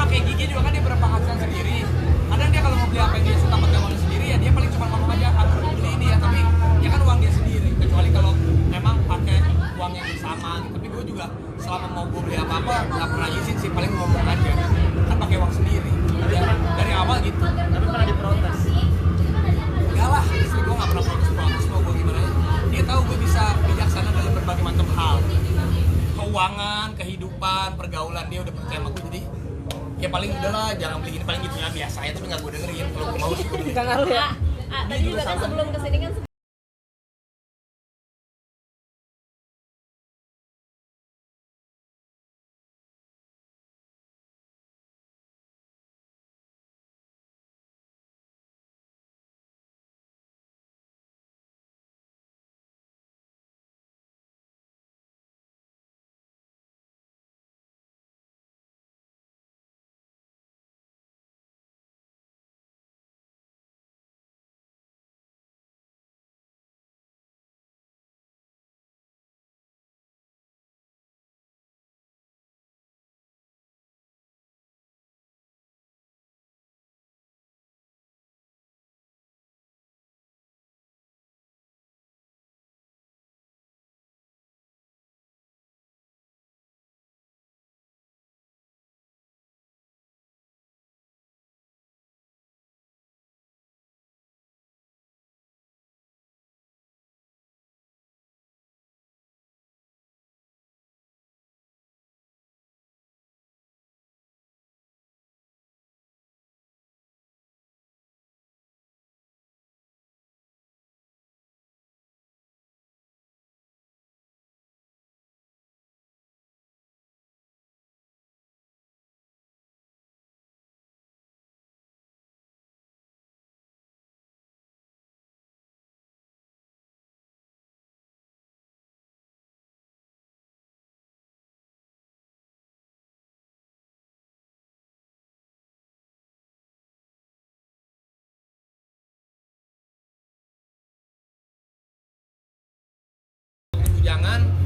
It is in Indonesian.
kayak Gigi juga kan dia berpenghasilan sendiri. Kadang dia kalau mau beli apa yang dia suka pakai uang sendiri ya dia paling cuma ngomong aja aku beli ini ya, tapi ya kan uang dia sendiri. Kecuali kalau memang pakai uang yang sama gitu. Tapi gue juga selama mau gue beli apa-apa nggak pernah izin sih, paling ngomong aja kan pakai uang sendiri. Ya, dari awal gitu. Tapi pernah diprotes. Enggak lah, istri gue nggak pernah protes mau gue gimana ya. Dia tahu gue bisa bijaksana dalam berbagai macam hal, keuangan, kehidupan, pergaulan. Dia udah percaya sama gue, jadi ya paling udahlah jangan beli ini, paling gitu ya biasa ya, tapi nggak gue dengerin. Kalau gue mau sih gue dengerin. Jangan lu ya. Tadi juga kan sebelum kesini kan Jangan